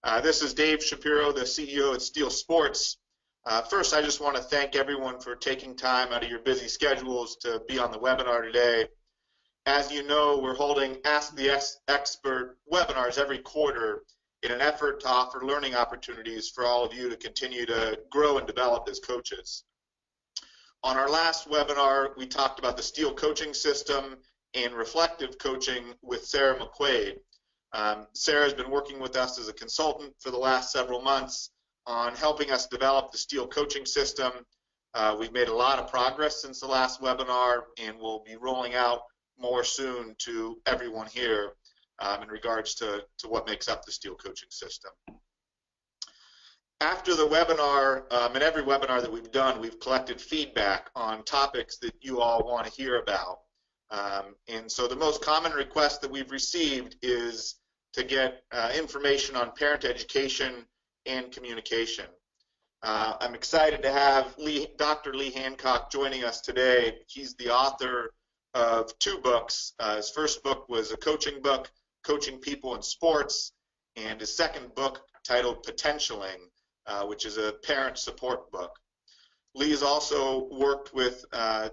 This is Dave Shapiro, the CEO at Steel Sports. First, I just want to thank everyone for taking time out of your busy schedules to be on the webinar today. As you know, we're holding Ask the Expert webinars every quarter in an effort to offer learning opportunities for all of you to continue to grow and develop as coaches. On our last webinar, we talked about the Steel coaching system and reflective coaching with Sarah McQuaid. Sarah has been working with us as a consultant for the last several months on helping us develop the Steel coaching system. We've made a lot of progress since the last webinar, and we'll be rolling out more soon to everyone here in regards to what makes up the Steel coaching system. After the webinar, and every webinar that we've done, we've collected feedback on topics that you all want to hear about. And so the most common request that we've received is to get information on parent education and communication. I'm excited to have Dr. Lee Hancock joining us today. He's the author of 2 books. His first book was a coaching book, Coaching People in Sports, and his second book titled Potentialing, which is a parent support book. Lee has also worked with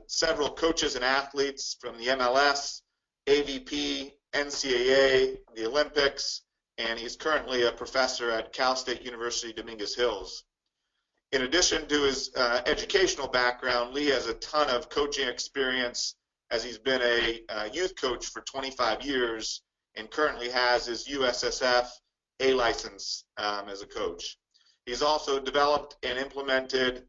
several coaches and athletes from the MLS, AVP, NCAA, the Olympics, and he's currently a professor at Cal State University, Dominguez Hills. In addition to his educational background, Lee has a ton of coaching experience as he's been a youth coach for 25 years and currently has his USSF A license as a coach. He's also developed and implemented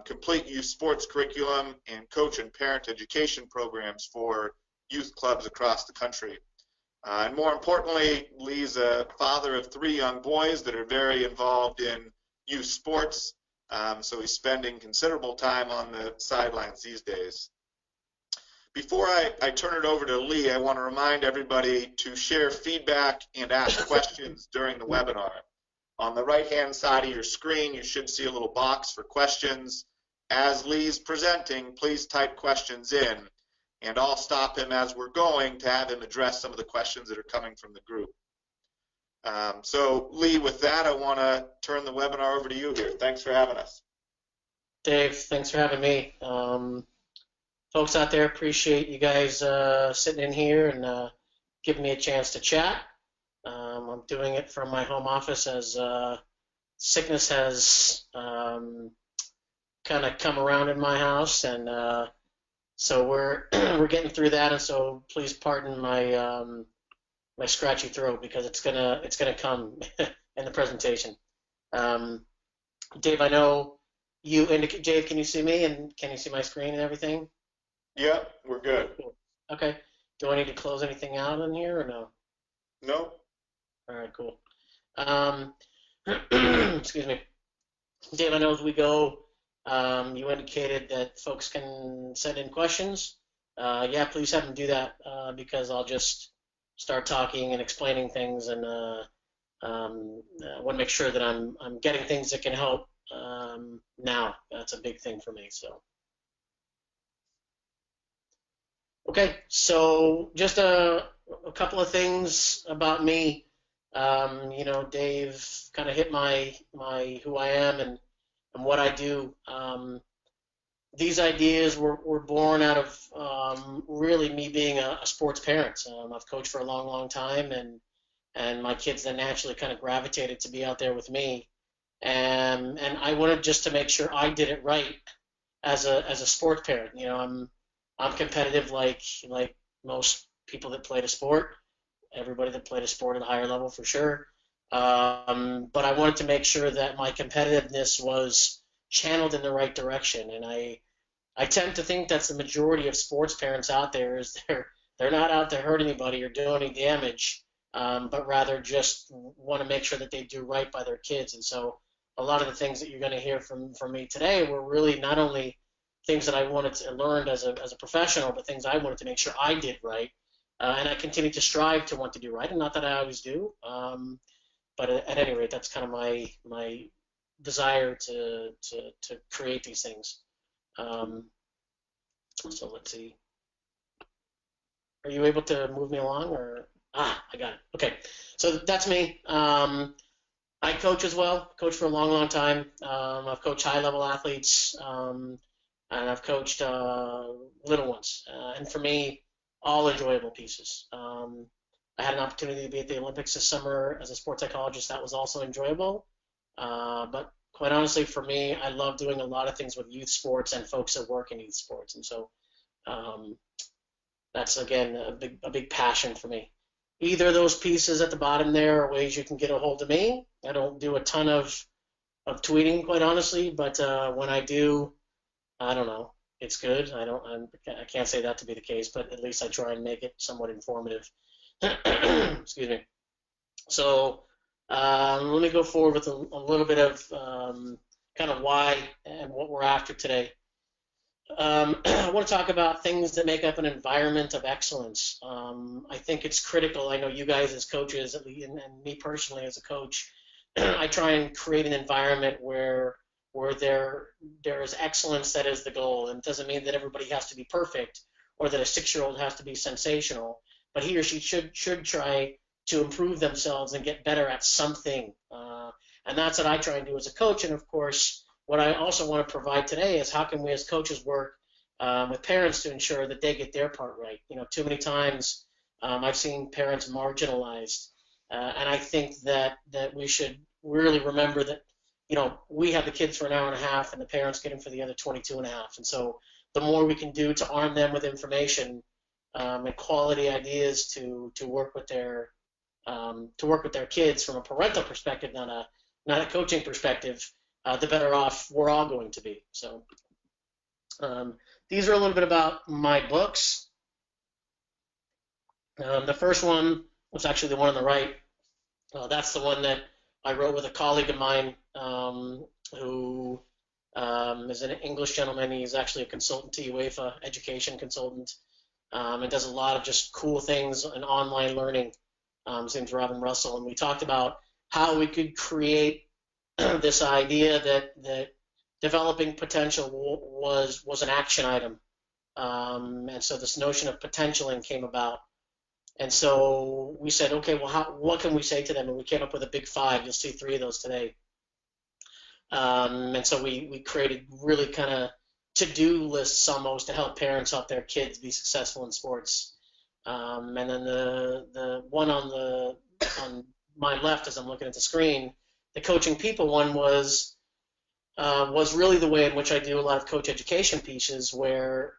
complete youth sports curriculum and coach and parent education programs for youth clubs across the country. And more importantly, Lee's a father of 3 young boys that are very involved in youth sports, so he's spending considerable time on the sidelines these days. Before I turn it over to Lee, I want to remind everybody to share feedback and ask questions during the webinar. On the right-hand side of your screen, you should see a little box for questions. As Lee's presenting, please type questions in, and I'll stop him as we're going to have him address some of the questions that are coming from the group. So, Lee, with that, I want to turn the webinar over to you here. Thanks for having us. Dave, thanks for having me. Folks out there, appreciate you guys sitting in here and giving me a chance to chat. I'm doing it from my home office as sickness has kind of come around in my house, and so we're getting through that. And so please pardon my my scratchy throat because it's gonna come in the presentation. Dave, I know you indicate. Dave, can you see me and can you see my screen and everything? Yep, we're good. Cool. Okay. Do I need to close anything out in here or no? No. All right, cool. Excuse me. Dave, I know as we go, you indicated that folks can send in questions. Yeah, please have them do that because I'll just start talking and explaining things, and I want to make sure that I'm getting things that can help now. That's a big thing for me. So. Okay, so just a couple of things about me. You know, Dave kind of hit my who I am and what I do. These ideas were born out of really me being a sports parent. I've coached for a long, long time, and my kids then naturally kind of gravitated to be out there with me. And I wanted just to make sure I did it right as a sports parent. You know, I'm competitive like most people that played a sport, everybody that played a sport at a higher level for sure. But I wanted to make sure that my competitiveness was channeled in the right direction. And I tend to think that's the majority of sports parents out there is they're not out to hurt anybody or do any damage, but rather just want to make sure that they do right by their kids. And so a lot of the things that you're going to hear from me today were really not only things that I wanted to learn as a professional, but things I wanted to make sure I did right, and I continue to strive to want to do right, and not that I always do, but at any rate, that's kind of my desire to create these things. So let's see. Are you able to move me along, or I got it. Okay, so that's me. I coach as well. Coached for a long, long time. I've coached high-level athletes, and I've coached little ones. And for me, all enjoyable pieces. I had an opportunity to be at the Olympics this summer as a sports psychologist. That was also enjoyable. But quite honestly, for me, I love doing a lot of things with youth sports and folks that work in youth sports. And so um, that's, again, a big passion for me. Either of those pieces at the bottom there are ways you can get a hold of me. I don't do a ton of tweeting, quite honestly, but when I do, I don't know. It's good. I can't say that to be the case, but at least I try and make it somewhat informative. Excuse me. So let me go forward with a little bit of kind of why and what we're after today. I want to talk about things that make up an environment of excellence. I think it's critical. I know you guys as coaches, and me personally as a coach, I try and create an environment where there is excellence that is the goal. And it doesn't mean that everybody has to be perfect or that a 6-year-old has to be sensational, but he or she should try to improve themselves and get better at something. And that's what I try and do as a coach. And of course, what I also want to provide today is how can we as coaches work with parents to ensure that they get their part right. Too many times I've seen parents marginalized, and I think that we should really remember that we have the kids for an hour and a half and the parents get them for the other 22 and a half. And so the more we can do to arm them with information and quality ideas to work with their kids from a parental perspective, not a coaching perspective, the better off we're all going to be. So these are a little bit about my books. The first one was actually the one on the right. That's the one that I wrote with a colleague of mine who is an English gentleman. He's actually a consultant to UEFA, education consultant, and does a lot of just cool things in online learning. His name's Robin Russell, and we talked about how we could create this idea that developing potential was an action item. And so this notion of potentialing came about. And so we said, okay, well, what can we say to them? And we came up with a big 5. You'll see 3 of those today. And so we created really kind of to-do lists almost to help parents help their kids be successful in sports. And then the one on my left, as I'm looking at the screen, the coaching people one was really the way in which I do a lot of coach education pieces, where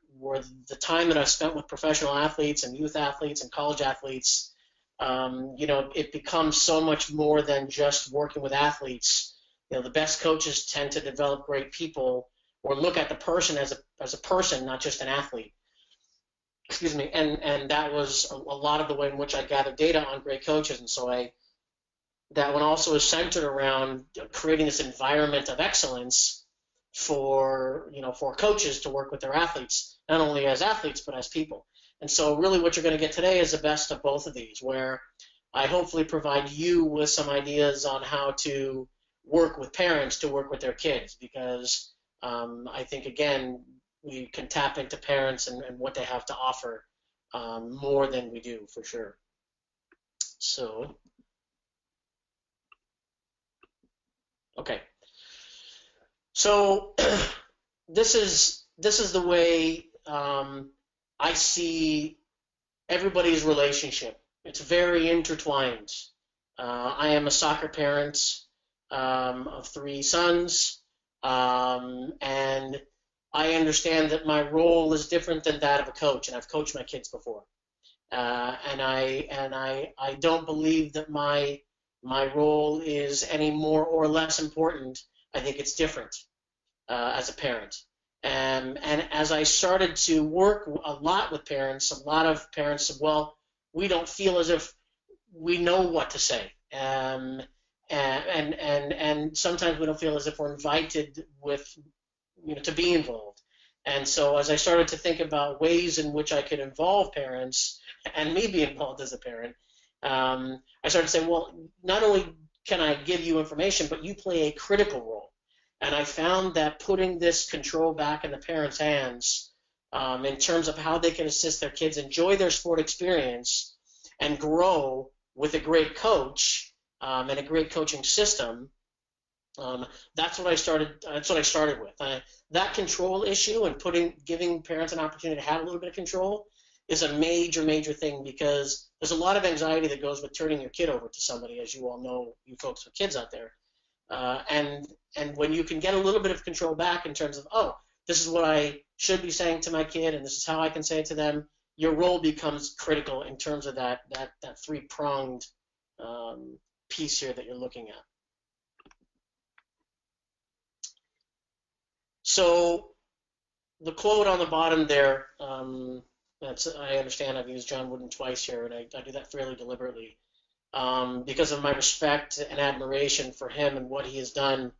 the time that I spent with professional athletes and youth athletes and college athletes, it becomes so much more than just working with athletes. The best coaches tend to develop great people or look at the person as a person, not just an athlete. Excuse me. And that was a lot of the way in which I gathered data on great coaches. And so that one also is centered around creating this environment of excellence for coaches to work with their athletes, not only as athletes but as people. And so really what you're going to get today is the best of both of these, where I hopefully provide you with some ideas on how to work with parents to work with their kids, because I think, again, we can tap into parents and what they have to offer more than we do, for sure. So, okay. So this is the way I see everybody's relationship. It's very intertwined. I am a soccer parent of 3 sons, and I understand that my role is different than that of a coach, and I've coached my kids before. And I don't believe that my role is any more or less important. I think it's different as a parent. And as I started to work a lot with parents, a lot of parents said, well, we don't feel as if we know what to say. And sometimes we don't feel as if we're invited to be involved. And so as I started to think about ways in which I could involve parents and me be involved as a parent, I started to say, well, not only can I give you information, but you play a critical role. And I found that putting this control back in the parents' hands in terms of how they can assist their kids enjoy their sport experience and grow with a great coach and a great coaching system, that's what I started. That's what I started with. That control issue and giving parents an opportunity to have a little bit of control is a major, major thing, because there's a lot of anxiety that goes with turning your kid over to somebody, as you all know, you folks with kids out there. And when you can get a little bit of control back in terms of, oh, this is what I should be saying to my kid, and this is how I can say it to them, your role becomes critical in terms of that three-pronged piece here that you're looking at. So the quote on the bottom there, I understand I've used John Wooden twice here, and I do that fairly deliberately because of my respect and admiration for him and what he has done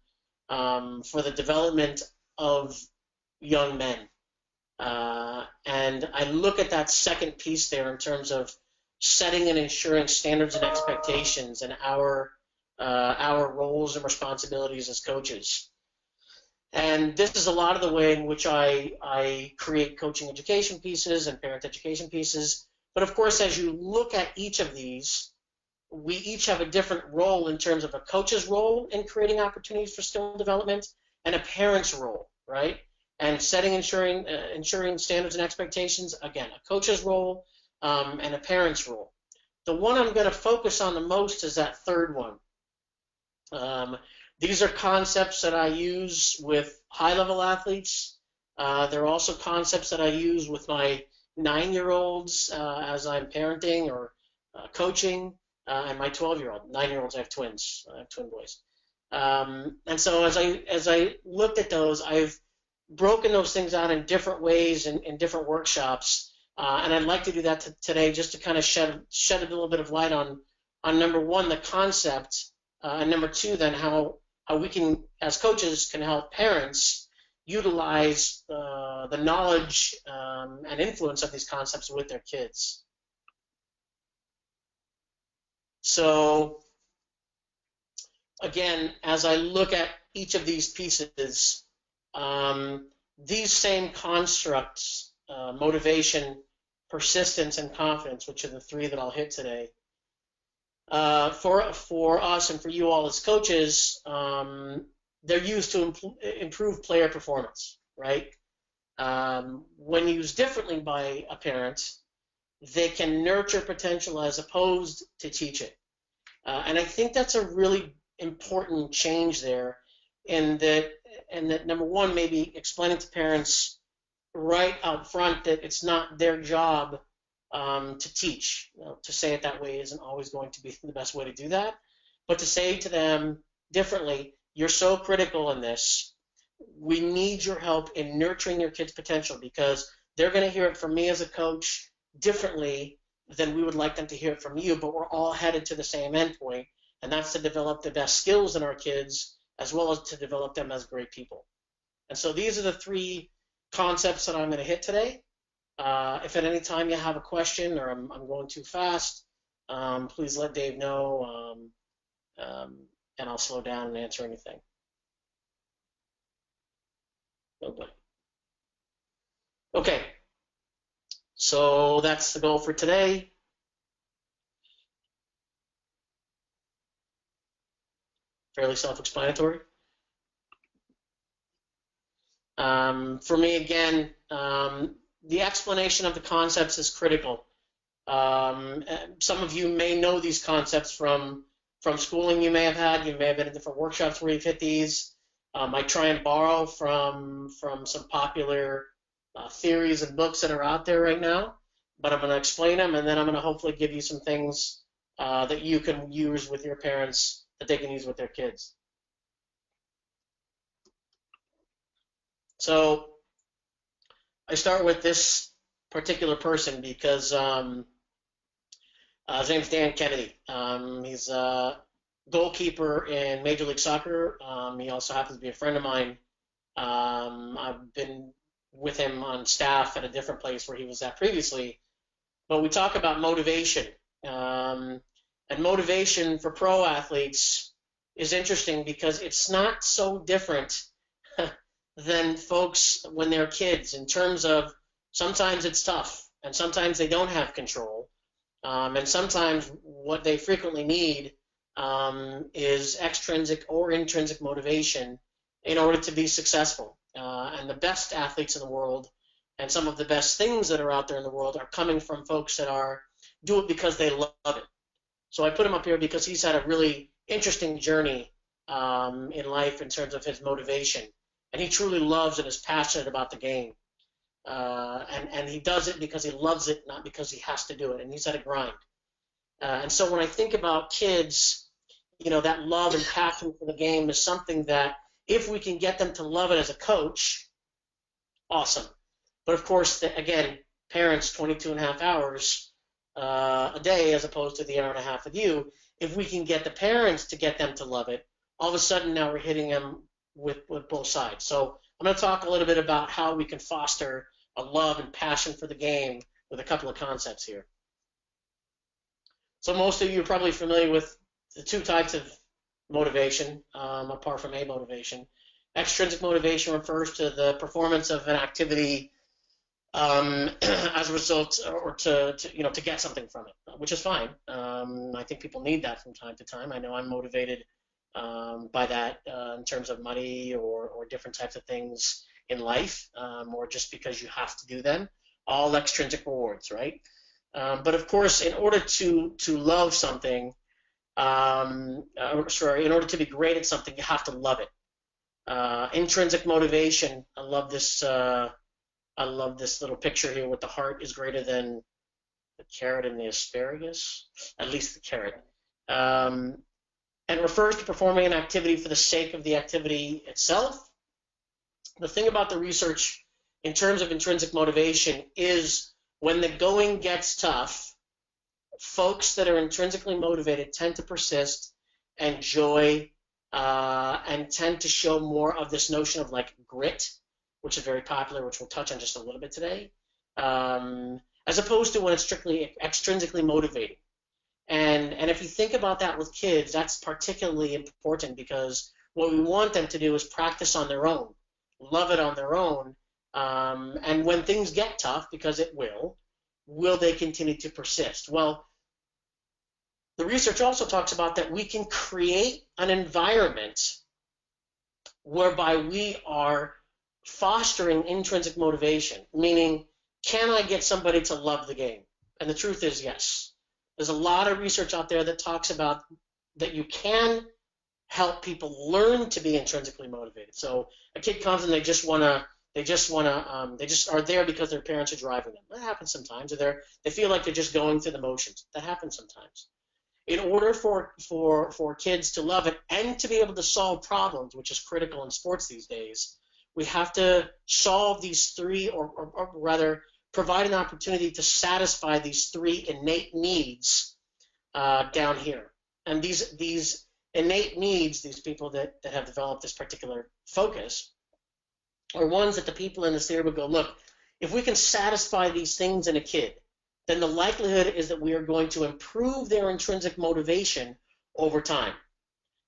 for the development of young men. And I look at that second piece there in terms of setting and ensuring standards and expectations and our roles and responsibilities as coaches. And this is a lot of the way in which I create coaching education pieces and parent education pieces. But of course, as you look at each of these, we each have a different role in terms of a coach's role in creating opportunities for skill development and a parent's role, right? And ensuring standards and expectations, again, a coach's role and a parent's role. The one I'm going to focus on the most is that third one. These are concepts that I use with high-level athletes. They're also concepts that I use with my 9-year-olds as I'm parenting or coaching, and my 12-year-old. 9-year-olds, I have twins. I have twin boys. And so as I looked at those, I've broken those things out in different ways in different workshops, and I'd like to do that today just to kind of shed a little bit of light on number one, the concept, and number two, then how we can, as coaches, can help parents utilize the knowledge and influence of these concepts with their kids. So again, as I look at each of these pieces, these same constructs, motivation, persistence, and confidence, which are the three that I'll hit today, for us and for you all as coaches, they're used to improve player performance, right? When used differently by a parent, they can nurture potential as opposed to teach it. And I think that's a really important change there, and that number one, maybe explaining to parents right out front that it's not their job to teach. To say it that way isn't always going to be the best way to do that, but to say to them differently, you're so critical in this. We need your help in nurturing your kids' potential, because they're going to hear it from me as a coach differently than we would like them to hear it from you, but we're all headed to the same endpoint, and that's to develop the best skills in our kids as well as to develop them as great people. And so these are the three concepts that I'm going to hit today. If at any time you have a question or I'm going too fast, please let Dave know, and I'll slow down and answer anything. Okay, so that's the goal for today. Fairly self-explanatory. For me, again, the explanation of the concepts is critical. Some of you may know these concepts from schooling you may have had. You may have been in different workshops where you've hit these. I try and borrow from some popular theories and books that are out there right now, but I'm going to explain them, and then I'm going to hopefully give you some things that you can use with your parents that they can use with their kids. So I start with this particular person because his name's Dan Kennedy. He's a goalkeeper in Major League Soccer. He also happens to be a friend of mine. I've been with him on staff at a different place where he was at previously. But we talk about motivation. And motivation for pro athletes is interesting because it's not so different than folks when they're kids, in terms of sometimes it's tough and sometimes they don't have control, and sometimes what they frequently need is extrinsic or intrinsic motivation in order to be successful. And the best athletes in the world and some of the best things that are out there in the world are coming from folks that do it because they love it. So I put him up here because he's had a really interesting journey in life in terms of his motivation. And he truly loves and is passionate about the game. And he does it because he loves it, not because he has to do it. And he's had a grind. And so when I think about kids, that love and passion for the game is something that if we can get them to love it as a coach, awesome. But of course, again, parents, 22 and a half hours a day as opposed to the hour and a half with you, if we can get the parents to get them to love it, all of a sudden now we're hitting them with both sides. So I'm going to talk a little bit about how we can foster a love and passion for the game with a couple of concepts here. So most of you are probably familiar with the two types of motivation, apart from motivation. Extrinsic motivation refers to the performance of an activity as a result, or to get something from it, which is fine. I think people need that from time to time. I know I'm motivated by that in terms of money or different types of things in life, or just because you have to do them. All extrinsic rewards, right? But of course, in order to love something, in order to be great at something, you have to love it. Intrinsic motivation. I love this little picture here with the heart is greater than the carrot and the asparagus, at least the carrot. And refers to performing an activity for the sake of the activity itself. The thing about the research in terms of intrinsic motivation is when the going gets tough, folks that are intrinsically motivated tend to persist, enjoy, and tend to show more of this notion of like grit, which is very popular, which we'll touch on just a little bit today, as opposed to when it's strictly extrinsically motivating. And if you think about that with kids, that's particularly important because what we want them to do is practice on their own, love it on their own, and when things get tough, because it will they continue to persist? Well, the research also talks about that we can create an environment whereby we are fostering intrinsic motivation, meaning, can I get somebody to love the game? And the truth is yes. There's a lot of research out there that talks about that you can help people learn to be intrinsically motivated. So a kid comes and they just are there because their parents are driving them. That happens sometimes. Or they feel like they're just going through the motions. That happens sometimes. In order for kids to love it and to be able to solve problems, which is critical in sports these days, we have to solve these three, or rather provide an opportunity to satisfy these three innate needs down here. And these innate needs, these people that have developed this particular focus, are ones that the people in this theory would go, look, if we can satisfy these things in a kid, then the likelihood is that we are going to improve their intrinsic motivation over time.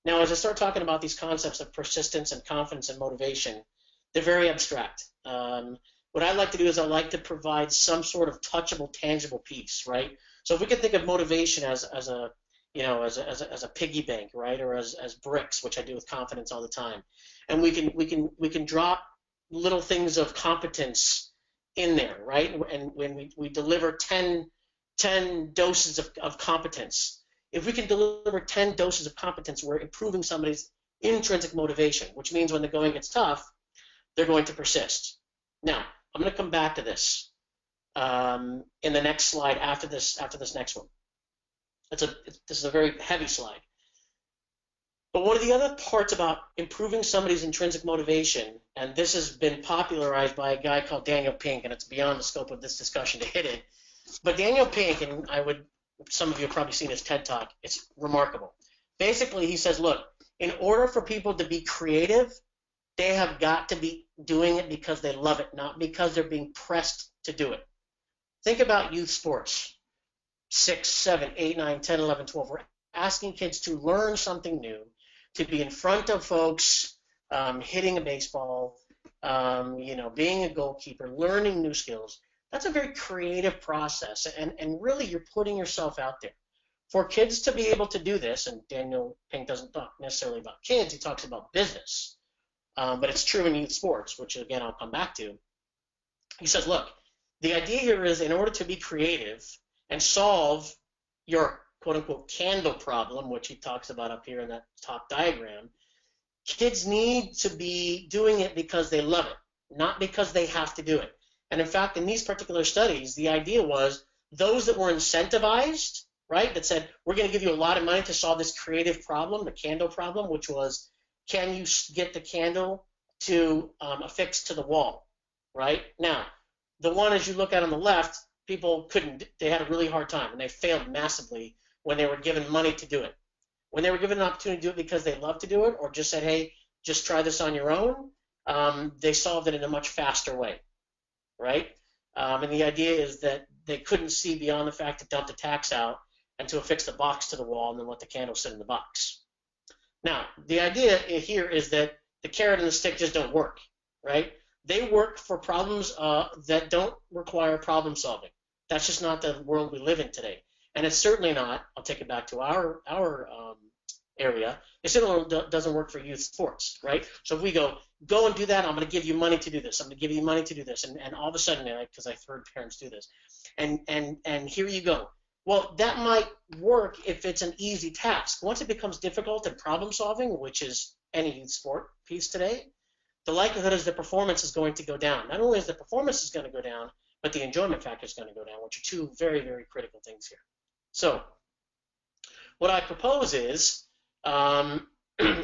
Now, as I start talking about these concepts of persistence and confidence and motivation, they're very abstract. What I like to do is I like to provide some sort of touchable, tangible piece, right? So if we can think of motivation as a piggy bank, right, or as bricks, which I do with confidence all the time, and we can drop little things of competence in there, right? And when we deliver 10 doses of competence, if we can deliver 10 doses of competence, we're improving somebody's intrinsic motivation, which means when the going gets tough, they're going to persist. Now, I'm going to come back to this in the next slide after this next one. This is a very heavy slide. But one of the other parts about improving somebody's intrinsic motivation, and this has been popularized by a guy called Daniel Pink, and it's beyond the scope of this discussion to hit it, but Daniel Pink, and some of you have probably seen his TED Talk, it's remarkable. Basically, he says, look, in order for people to be creative, they have got to be doing it because they love it, not because they're being pressed to do it. Think about youth sports. 6, 7, 8, 9, 10, 11, 12. We're asking kids to learn something new, to be in front of folks, hitting a baseball, being a goalkeeper, learning new skills. That's a very creative process, and really you're putting yourself out there. For kids to be able to do this, and Daniel Pink doesn't talk necessarily about kids, he talks about business, but it's true in youth sports, which again I'll come back to. He says, look, the idea here is in order to be creative and solve your quote-unquote candle problem, which he talks about up here in that top diagram, kids need to be doing it because they love it, not because they have to do it. And in fact, in these particular studies, the idea was those that were incentivized, right, that said, we're going to give you a lot of money to solve this creative problem, the candle problem, which was, can you get the candle to affix to the wall, right? Now, the one as you look at on the left, people couldn't, they had a really hard time, and they failed massively when they were given money to do it. When they were given an opportunity to do it because they love to do it, or just said, hey, just try this on your own, they solved it in a much faster way, right? And the idea is that they couldn't see beyond the fact to dump the tacks out and to affix the box to the wall and then let the candle sit in the box. Now, the idea here is that the carrot and the stick just don't work, right? They work for problems that don't require problem solving. That's just not the world we live in today. And it's certainly not, I'll take it back to our area, it certainly doesn't work for youth sports, right? So if we go and do that, I'm going to give you money to do this, I'm going to give you money to do this, and all of a sudden, because I've heard parents do this, and here you go. Well, that might work if it's an easy task. Once it becomes difficult and problem solving, which is any youth sport piece today, the likelihood is the performance is going to go down. Not only is the performance is going to go down, but the enjoyment factor is going to go down, which are two very, very critical things here. So what I propose is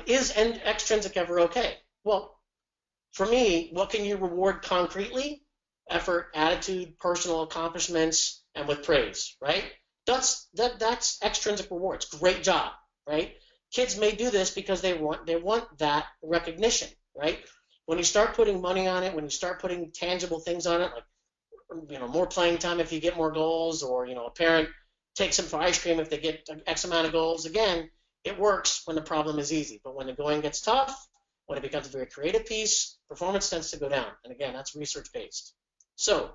extrinsic ever okay? Well, for me, what can you reward concretely? Effort, attitude, personal accomplishments, and with praise, right? That's extrinsic rewards. Great job, right? Kids may do this because they want that recognition, right? When you start putting money on it, when you start putting tangible things on it, like more playing time if you get more goals, or a parent takes them for ice cream if they get X amount of goals. Again, it works when the problem is easy, but when the going gets tough, when it becomes a very creative piece, performance tends to go down. And again, that's research-based. So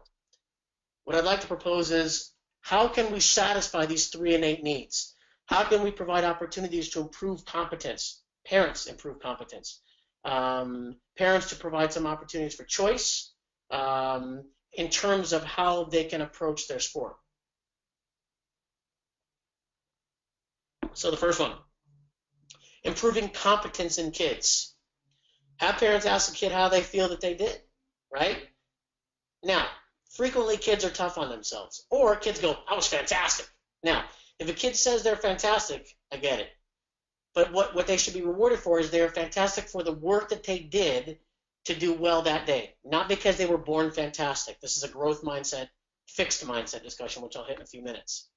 what I'd like to propose is, how can we satisfy these three innate needs? How can we provide opportunities to improve competence? Parents improve competence. Parents to provide some opportunities for choice in terms of how they can approach their sport. So the first one, improving competence in kids. Have parents ask the kid how they feel that they did, right? Now, frequently kids are tough on themselves, or kids go, I was fantastic. Now, if a kid says they're fantastic, I get it. But what they should be rewarded for is they're fantastic for the work that they did to do well that day, not because they were born fantastic. This is a growth mindset, fixed mindset discussion, which I'll hit in a few minutes.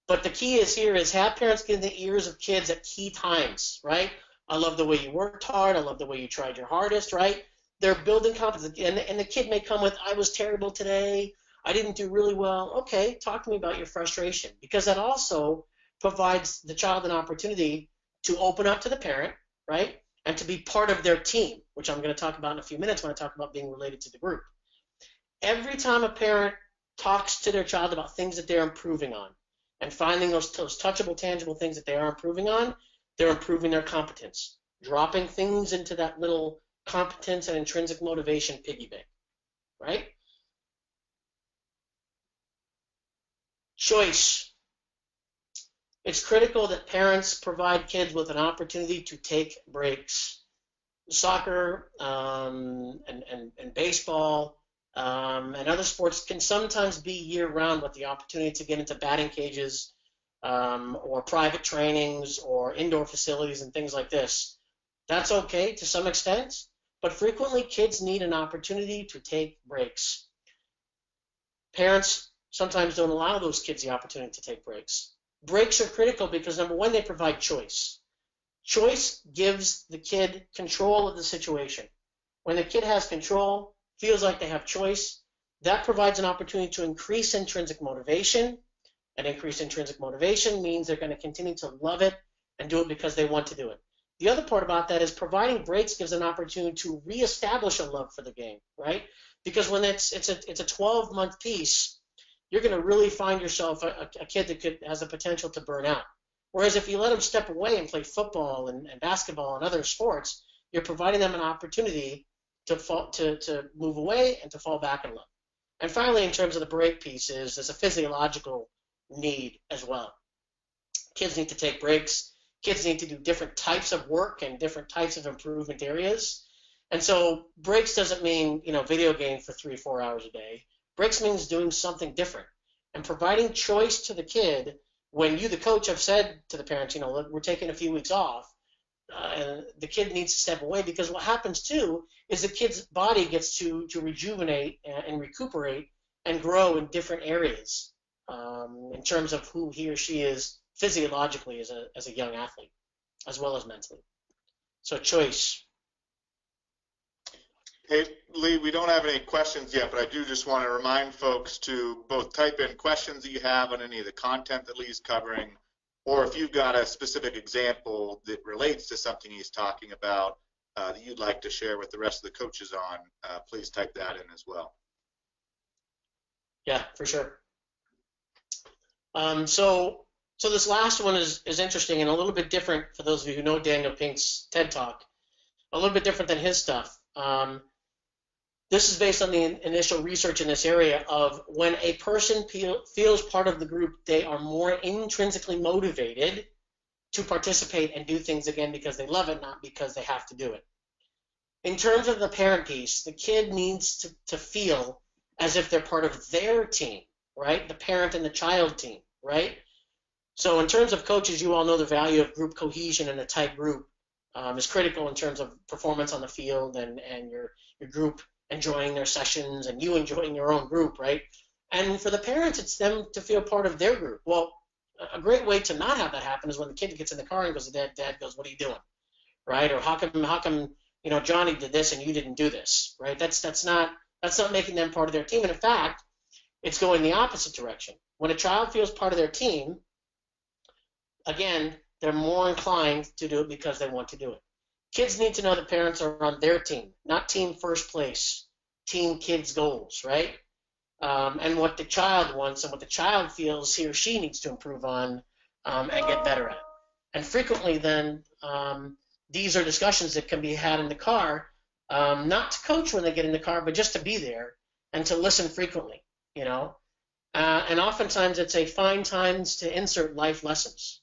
But the key is have parents get in the ears of kids at key times, right? I love the way you worked hard. I love the way you tried your hardest, right? They're building confidence. And the kid may come with, I was terrible today. I didn't do really well. Okay, talk to me about your frustration, because that also provides the child an opportunity to open up to the parent, right? And to be part of their team, which I'm going to talk about in a few minutes when I talk about being related to the group. Every time a parent talks to their child about things that they're improving on and finding those touchable, tangible things that they are improving on, they're improving their competence, dropping things into that little competence and intrinsic motivation piggy bank, right? Choice. It's critical that parents provide kids with an opportunity to take breaks. Soccer and baseball and other sports can sometimes be year-round with the opportunity to get into batting cages or private trainings or indoor facilities and things like this. That's okay to some extent, but frequently kids need an opportunity to take breaks. Parents sometimes don't allow those kids the opportunity to take breaks. Breaks are critical because, number one, they provide choice. Choice gives the kid control of the situation. When the kid has control, feels like they have choice, that provides an opportunity to increase intrinsic motivation. And increased intrinsic motivation means they're going to continue to love it and do it because they want to do it. The other part about that is providing breaks gives an opportunity to reestablish a love for the game, right? Because when it's a 12-month piece, you're going to really find yourself a kid that has a potential to burn out. Whereas if you let them step away and play football and basketball and other sports, you're providing them an opportunity to move away and to fall back in love. And finally, in terms of the break pieces, there's a physiological need as well. Kids need to take breaks. Kids need to do different types of work and different types of improvement areas. And so breaks doesn't mean, video game for 3-4 hours a day. Breaks means doing something different and providing choice to the kid when you, the coach, have said to the parents, we're taking a few weeks off. And the kid needs to step away, because what happens too is the kid's body gets to rejuvenate and recuperate and grow in different areas in terms of who he or she is physiologically as a young athlete, as well as mentally. So choice. Hey, Lee, we don't have any questions yet, but I do just want to remind folks to both type in questions that you have on any of the content that Lee's covering, or if you've got a specific example that relates to something he's talking about that you'd like to share with the rest of the coaches on, please type that in as well. Yeah, for sure. So this last one is interesting and a little bit different for those of you who know Daniel Pink's TED Talk. A little bit different than his stuff. This is based on the initial research in this area of when a person feels part of the group, they are more intrinsically motivated to participate and do things again because they love it, not because they have to do it. In terms of the parent piece, the kid needs to feel as if they're part of their team, right? The parent and the child team, right? So in terms of coaches, you all know the value of group cohesion in a tight group is critical in terms of performance on the field and your group enjoying their sessions and you enjoying your own group, right? And for the parents, it's them to feel part of their group. Well, a great way to not have that happen is when the kid gets in the car and goes to dad goes, what are you doing, right? Or how come Johnny did this and you didn't do this, right? That's not making them part of their team. And in fact, it's going the opposite direction. When a child feels part of their team, again, they're more inclined to do it because they want to do it. Kids need to know that parents are on their team, not team first place, team kids goals, right? And what the child wants and what the child feels he or she needs to improve on and get better at. And frequently then, these are discussions that can be had in the car, not to coach when they get in the car, but just to be there and to listen frequently, and oftentimes it's a fine times to insert life lessons.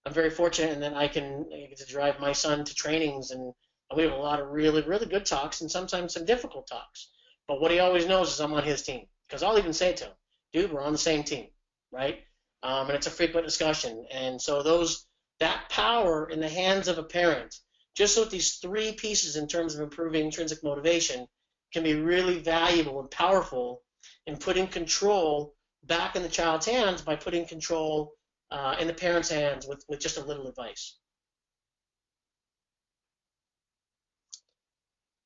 I'm very fortunate in that I get to drive my son to trainings, and we have a lot of really, really good talks and sometimes some difficult talks. But what he always knows is I'm on his team, because I'll even say it to him, dude, we're on the same team, right? And it's a frequent discussion. And so that power in the hands of a parent, just with these three pieces in terms of improving intrinsic motivation, can be really valuable and powerful in putting control back in the child's hands by putting control in the parents' hands with just a little advice.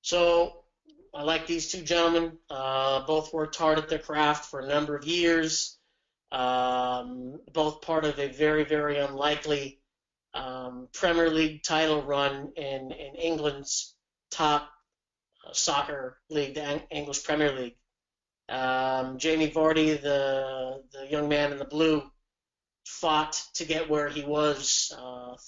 So I like these two gentlemen. Both worked hard at their craft for a number of years. Both part of a very, very unlikely Premier League title run in England's top soccer league, the English Premier League. Jamie Vardy, the young man in the blue, fought to get where he was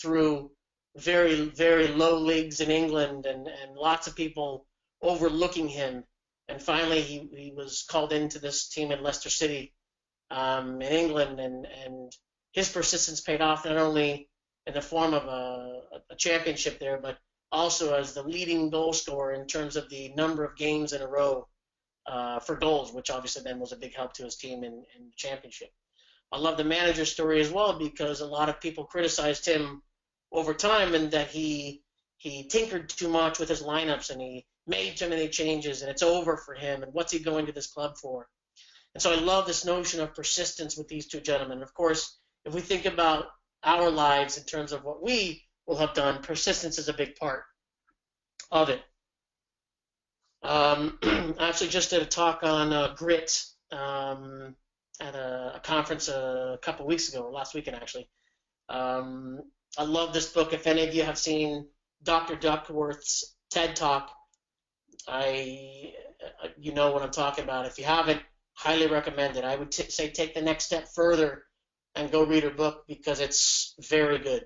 through very, very low leagues in England and lots of people overlooking him. And finally, he was called into this team in Leicester City in England, and his persistence paid off not only in the form of a championship there, but also as the leading goal scorer in terms of the number of games in a row for goals, which obviously then was a big help to his team in the championship. I love the manager's story as well, because a lot of people criticized him over time and that he tinkered too much with his lineups and he made too many changes and it's over for him and what's he going to this club for. And so I love this notion of persistence with these two gentlemen. Of course, if we think about our lives in terms of what we will have done, persistence is a big part of it. I actually just did a talk on grit at a conference a couple weeks ago, or last weekend actually. I love this book. If any of you have seen Dr. Duckworth's TED Talk, you know what I'm talking about. If you haven't, highly recommend it. I would say take the next step further and go read her book because it's very good.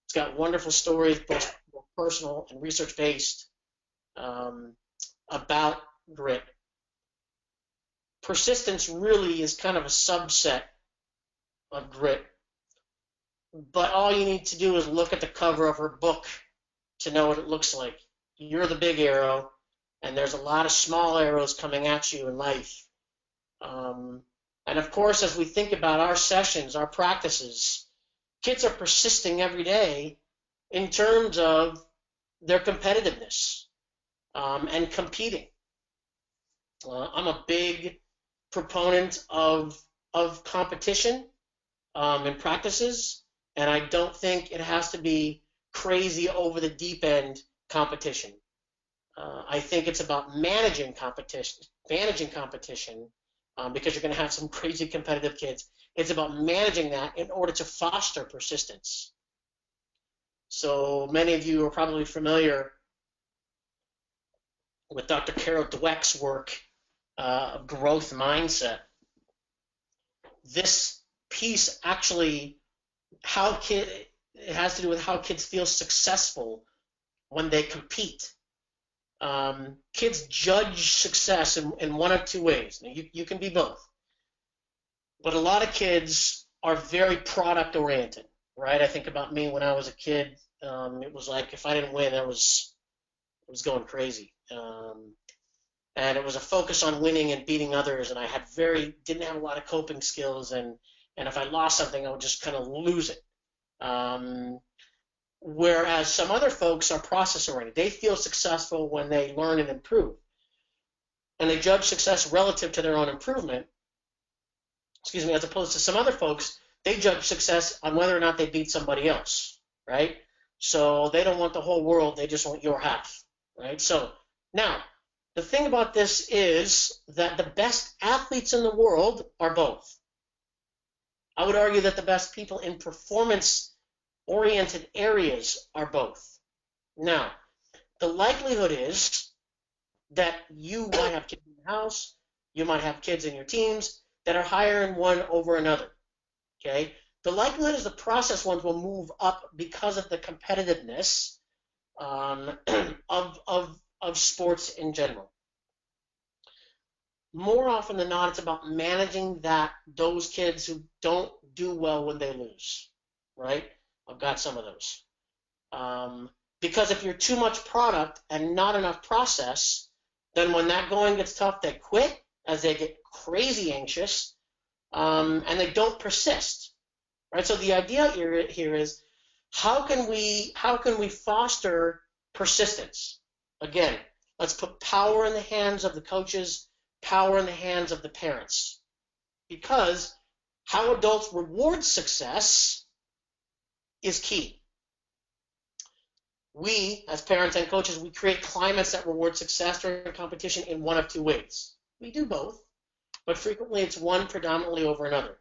It's got wonderful stories, both personal and research-based, about grit. Persistence really is kind of a subset of grit, but all you need to do is look at the cover of her book to know what it looks like. You're the big arrow, and there's a lot of small arrows coming at you in life. And of course, as we think about our sessions, our practices, kids are persisting every day in terms of their competitiveness and competing. I'm a big proponent of competition in practices, and I don't think it has to be crazy over the deep end competition. I think it's about managing competition, because you're going to have some crazy competitive kids. It's about managing that in order to foster persistence. So many of you are probably familiar with Dr. Carol Dweck's work of growth mindset. This piece actually, it has to do with how kids feel successful when they compete. Kids judge success in one of two ways. Now, you can be both. But a lot of kids are very product oriented, right? I think about me when I was a kid. It was like if I didn't win, I was going crazy. And it was a focus on winning and beating others, and I didn't have a lot of coping skills, and if I lost something, I would just kind of lose it. Whereas some other folks are process-oriented. They feel successful when they learn and improve. And they judge success relative to their own improvement, as opposed to some other folks, they judge success on whether or not they beat somebody else, right? So they don't want the whole world, they just want your half, right? So now, the thing about this is that the best athletes in the world are both. I would argue that the best people in performance-oriented areas are both. Now, the likelihood is that you might have kids in the house, you might have kids in your teams that are higher in one over another, okay? The likelihood is the process ones will move up because of the competitiveness of sports in general. More often than not, it's about managing those kids who don't do well when they lose, right? I've got some of those. Because if you're too much product and not enough process, then when that going gets tough, they quit as they get crazy anxious, and they don't persist, right? So the idea here is how can we foster persistence? Again, let's put power in the hands of the coaches, power in the hands of the parents, because how adults reward success is key. We, as parents and coaches, we create climates that reward success during competition in one of two ways. We do both, but frequently it's one predominantly over another.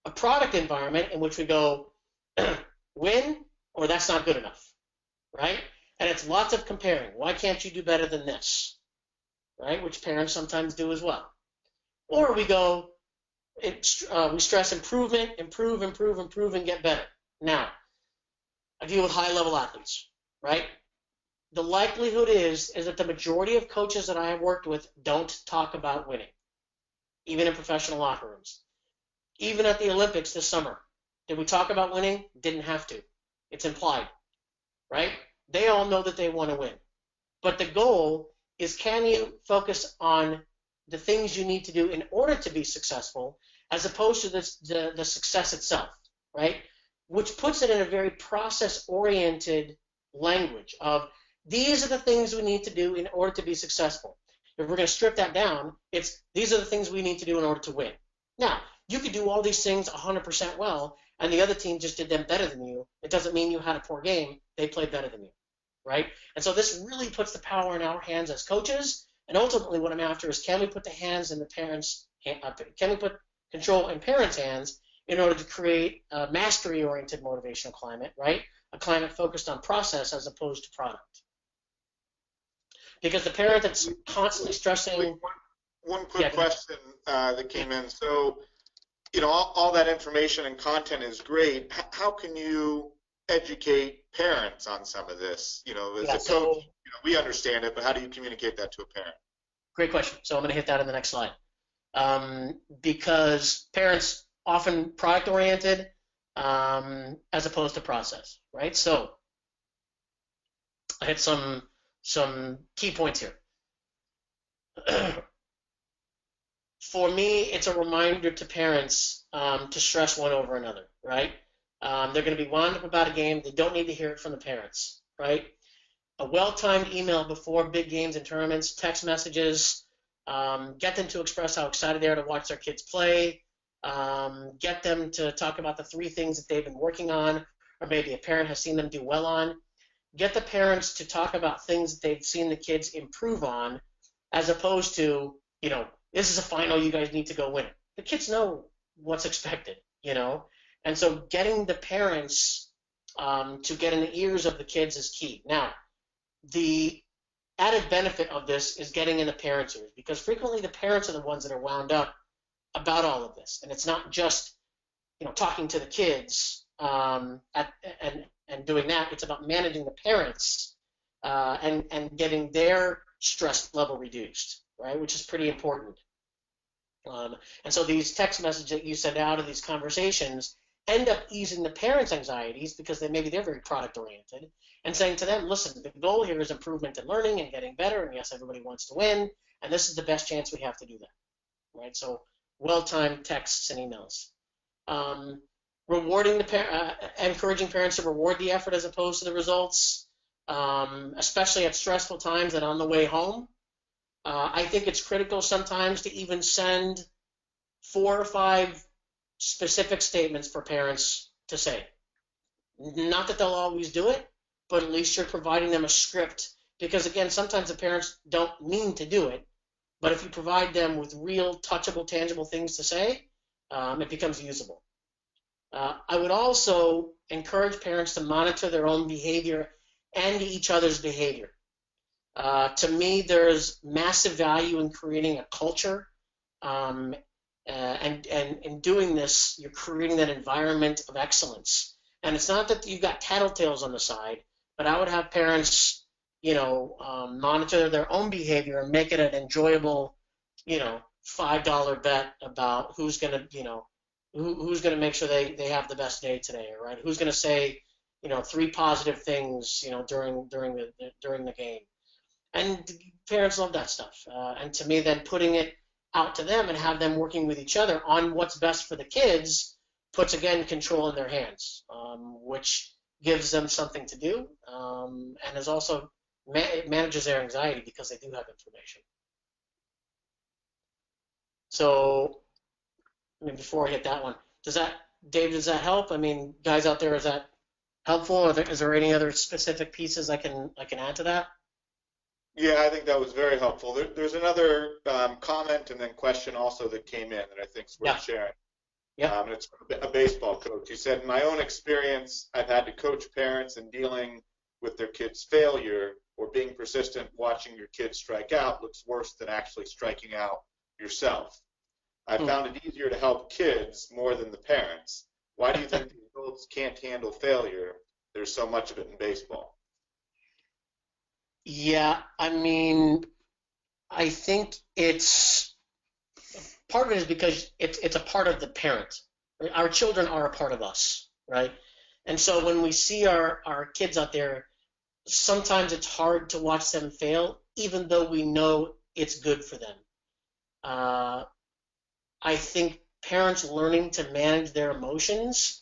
A product environment in which we go, win, or that's not good enough, right? And it's lots of comparing. Why can't you do better than this, right? Which parents sometimes do as well. Or we go, we stress improvement, improve, and get better. Now, I deal with high-level athletes, right? The likelihood is that the majority of coaches that I have worked with don't talk about winning, even in professional locker rooms. Even at the Olympics this summer, did we talk about winning? Didn't have to. It's implied, right? They all know that they want to win. But the goal is, can you focus on the things you need to do in order to be successful, as opposed to the success itself, right? Which puts it in a very process-oriented language of, these are the things we need to do in order to be successful. If we're going to strip that down, it's, these are the things we need to do in order to win. Now, you could do all these things 100% well, and the other team just did them better than you. It doesn't mean you had a poor game. They played better than you, right? And so this really puts the power in our hands as coaches, and ultimately what I'm after is, can we put the hands in the parents' can we put control in parents' hands in order to create a mastery-oriented motivational climate, right? A climate focused on process as opposed to product. Because the parent that's constantly stressing... One quick Yeah, go ahead. question that came in. So, all that information and content is great. How can you educate parents on some of this? As Yeah, a coach, so we understand it, but how do you communicate that to a parent? great question. So I'm going to hit that in the next slide. Because parents often product oriented as opposed to process, right? So I hit some key points here. For me, it's a reminder to parents to stress one over another, right? They're going to be wound up about a game. They don't need to hear it from the parents, right? A well-timed email before big games and tournaments, text messages, get them to express how excited they are to watch their kids play, get them to talk about the 3 things that they've been working on, or maybe a parent has seen them do well on. Get the parents to talk about things that they've seen the kids improve on, as opposed to, this is a final, you guys need to go win it. The kids know what's expected, and so getting the parents to get in the ears of the kids is key. Now, the added benefit of this is getting in the parents' ears, because frequently the parents are the ones that are wound up about all of this, and it's not just talking to the kids and doing that. It's about managing the parents and getting their stress level reduced, right? Which is pretty important. And so these text messages that you send out of these conversations end up easing the parents' anxieties, because maybe they're very product oriented, and saying to them, listen, the goal here is improvement in learning and getting better, and yes, everybody wants to win, and this is the best chance we have to do that, right? So well-timed texts and emails. Rewarding encouraging parents to reward the effort as opposed to the results, especially at stressful times and on the way home. I think it's critical sometimes to even send 4 or 5 specific statements for parents to say. Not that they'll always do it, but at least you're providing them a script, because again, sometimes the parents don't mean to do it, but if you provide them with real, touchable, tangible things to say, it becomes usable. I would also encourage parents to monitor their own behavior and each other's behavior. To me, there's massive value in creating a culture, and in doing this, you're creating that environment of excellence. And it's not that you've got tattletales on the side, but I would have parents, monitor their own behavior and make it an enjoyable, $5 bet about who's going to, who's going to make sure they have the best day today, right? Who's going to say, 3 positive things, during the game. And parents love that stuff. And to me, then putting it out to them and have them working with each other on what's best for the kids puts, again, control in their hands, which gives them something to do, and is also it manages their anxiety because they do have information. So, before I hit that one, Dave, does that help? Guys out there, is that helpful? Is there any other specific pieces I can add to that? Yeah, I think that was very helpful. There's another comment and then question also that came in that I think is worth sharing. Yeah. It's a baseball coach. He said, in my own experience, I've had to coach parents in dealing with their kids' failure, or being persistent. Watching your kids strike out looks worse than actually striking out yourself. I found it easier to help kids more than the parents. Why do you think the adults can't handle failure? There's so much of it in baseball. Yeah, I think it's part of it is because it's a part of the parent. Our children are a part of us, right? And so when we see our kids out there, sometimes it's hard to watch them fail, even though we know it's good for them. I think parents learning to manage their emotions,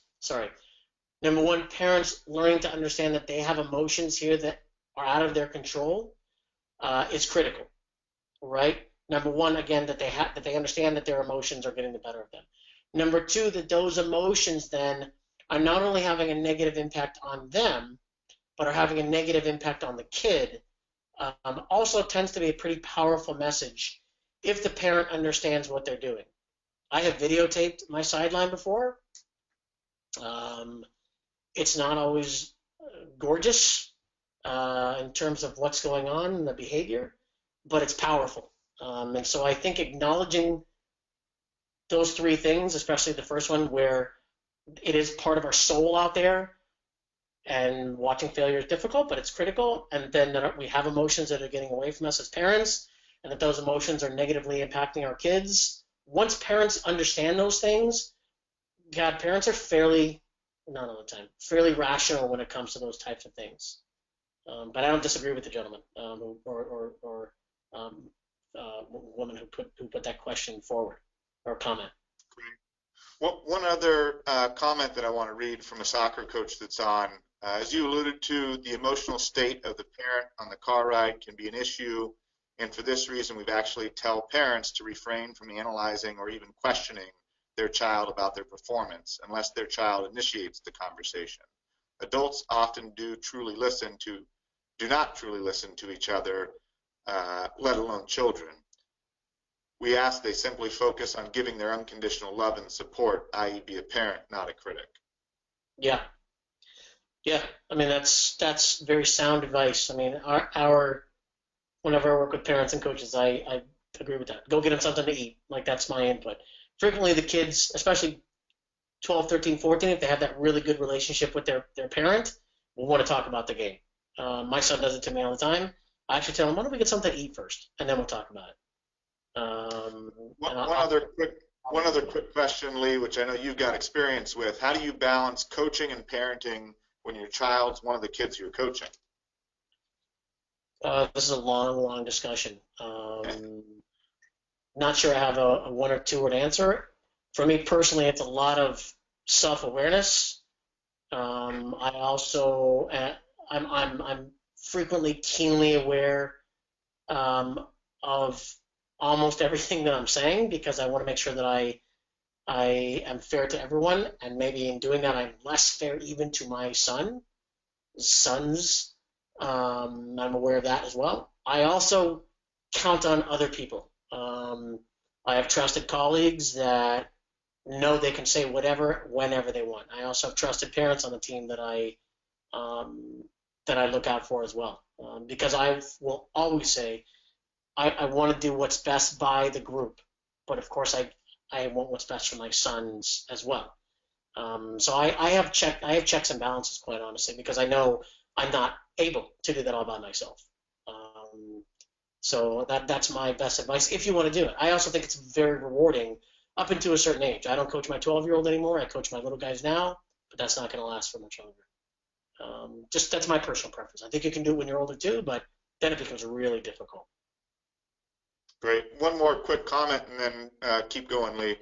number one, parents learning to understand that they have emotions here that are out of their control is critical, right? Number one, again, that they understand that their emotions are getting the better of them. Number two, that those emotions then are not only having a negative impact on them, but are having a negative impact on the kid. Also tends to be a pretty powerful message if the parent understands what they're doing. I have videotaped my sideline before. It's not always gorgeous in terms of what's going on and the behavior, but it's powerful. And so I think acknowledging those three things, especially the first one, where it is part of our soul out there, and watching failure is difficult, but it's critical, and then that we have emotions that are getting away from us as parents, and that those emotions are negatively impacting our kids. Once parents understand those things, God, parents are fairly, not all the time, fairly rational when it comes to those types of things. But I don't disagree with the gentleman or woman who put that question forward or comment. Well, one other comment that I want to read from a soccer coach that's on, as you alluded to, the emotional state of the parent on the car ride can be an issue, and for this reason, we've actually tell parents to refrain from analyzing or even questioning their child about their performance unless their child initiates the conversation. Adults often do not truly listen to each other, let alone children. We ask they simply focus on giving their unconditional love and support, i.e. be a parent, not a critic. Yeah. I mean, that's very sound advice. I mean, whenever I work with parents and coaches, I agree with that. Go get them something to eat. Like, that's my input. Frequently the kids, especially 12, 13, 14, if they have that really good relationship with their parent, will want to talk about the game. My son does it to me all the time. I actually tell him, why don't we get something to eat first, and then we'll talk about it. One other quick question, Lee, which I know you've got experience with. How do you balance coaching and parenting when your child's one of the kids you're coaching? This is a long discussion. Not sure I have a one or two word answer. For me personally, it's a lot of self-awareness. I also I'm frequently keenly aware of almost everything that I'm saying, because I want to make sure that I am fair to everyone, and maybe in doing that I'm less fair even to my sons. I'm aware of that as well. I also count on other people. I have trusted colleagues that know they can say whatever, whenever they want. I also have trusted parents on the team that I look out for as well, because I will always say I want to do what's best by the group, but of course I want what's best for my sons as well. So I have checks and balances, quite honestly, because I know I'm not able to do that all by myself. So that's my best advice if you want to do it. I also think it's very rewarding up into a certain age. I don't coach my 12-year-old anymore. I coach my little guys now, but that's not going to last for much longer. Just that's my personal preference. I think you can do it when you're older too, but then it becomes really difficult. Great. One more quick comment and then keep going, Lee.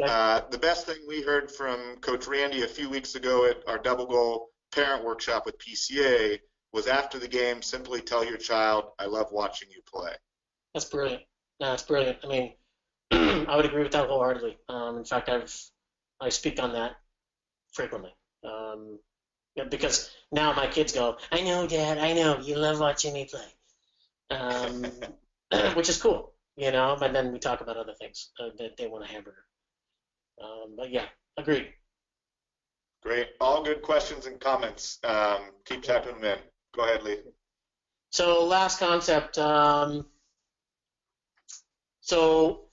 Okay. The best thing we heard from Coach Randy a few weeks ago at our double goal parent workshop with PCA was, after the game, simply tell your child, I love watching you play. That's brilliant. No, that's brilliant. I mean, I would agree with that wholeheartedly. In fact, I speak on that frequently. Because now my kids go, I know, Dad, I know, you love watching me play. Which is cool, but then we talk about other things that they want a hamburger. But yeah, agreed. Great. All good questions and comments. Keep typing them in. Go ahead, Lee. So last concept. So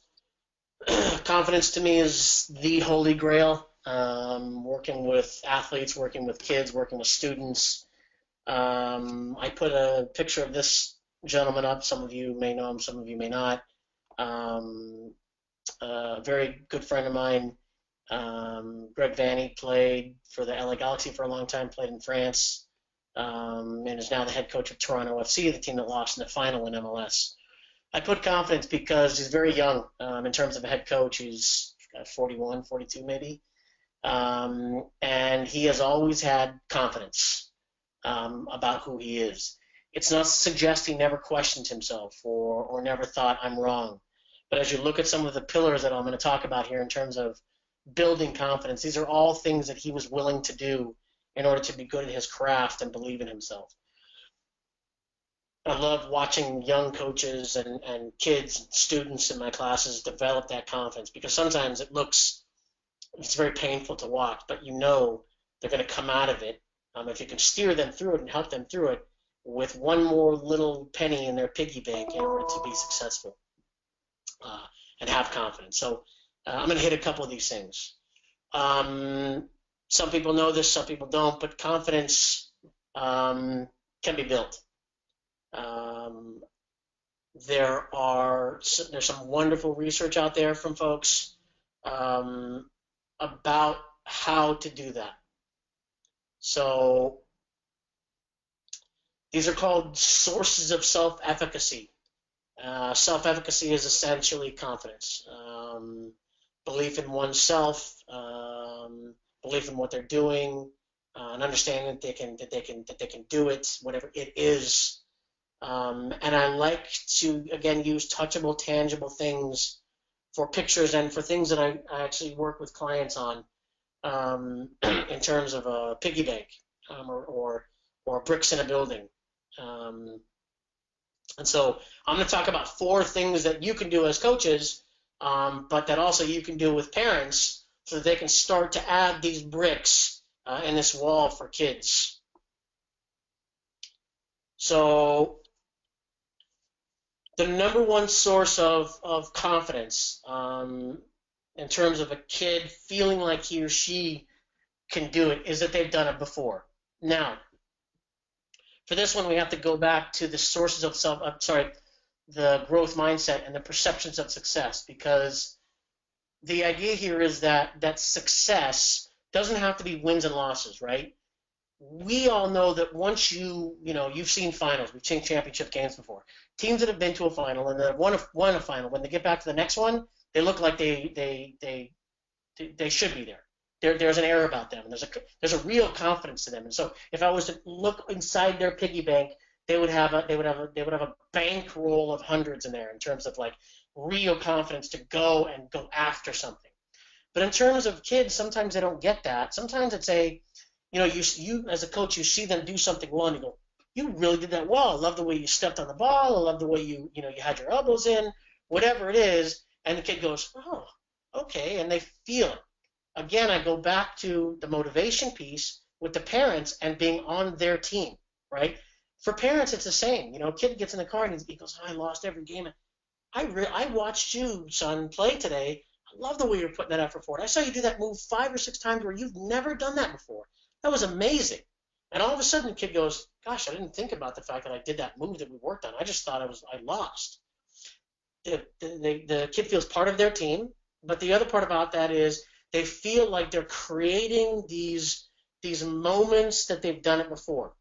confidence to me is the holy grail. Working with athletes, working with kids, working with students. I put a picture of this gentleman up. Some of you may know him, some of you may not. A very good friend of mine, Greg Vanny, played for the LA Galaxy for a long time, played in France, and is now the head coach of Toronto FC, the team that lost in the final in MLS. I put confidence because he's very young in terms of a head coach. He's 41, 42 maybe, and he has always had confidence about who he is. It's not suggesting he never questioned himself or never thought I'm wrong. But as you look at some of the pillars that I'm going to talk about here in terms of building confidence, these are all things that he was willing to do in order to be good at his craft and believe in himself. I love watching young coaches and kids and students in my classes develop that confidence, because sometimes it's very painful to watch, but they're going to come out of it if you can steer them through it and help them through it with one more little penny in their piggy bank in order to be successful. and have confidence. So I'm going to hit a couple of these things. Some people know this, some people don't, but confidence can be built. There's some wonderful research out there from folks about how to do that. So these are called sources of self-efficacy. Self-efficacy is essentially confidence, belief in oneself, belief in what they're doing, and understanding that they can do it, whatever it is. And I like to again use touchable, tangible things for pictures and for things that I actually work with clients on, in terms of a piggy bank, or bricks in a building. And so I'm going to talk about 4 things that you can do as coaches, but that also you can do with parents so that they can start to add these bricks in this wall for kids. So the number one source of confidence in terms of a kid feeling like he or she can do it is that they've done it before. Now, for this one, we have to go back to the sources of the growth mindset and the perceptions of success, because the idea here is that success doesn't have to be wins and losses, right? We all know that once you've seen finals, we've seen championship games before. Teams that have been to a final and that have won a final, when they get back to the next one, they look like they should be there. There's an air about them, and there's a real confidence to them. And so, if I was to look inside their piggy bank, they would have a bankroll of hundreds in there in terms of like real confidence to go after something. But in terms of kids, sometimes they don't get that. Sometimes it's you as a coach, you see them do something well, and you go, you really did that well. I love the way you stepped on the ball. I love the way you had your elbows in, whatever it is. And the kid goes, oh, okay, and they feel it. Again, I go back to the motivation piece with the parents and being on their team, right? For parents, it's the same. A kid gets in the car and he goes, oh, I lost every game. I watched you, son, play today. I love the way you're putting that effort forward. I saw you do that move 5 or 6 times where you've never done that before. That was amazing. And all of a sudden, the kid goes, gosh, I didn't think about the fact that I did that move that we worked on. I just thought I lost. The kid feels part of their team, but the other part about that is they feel like they're creating these moments that they've done it before.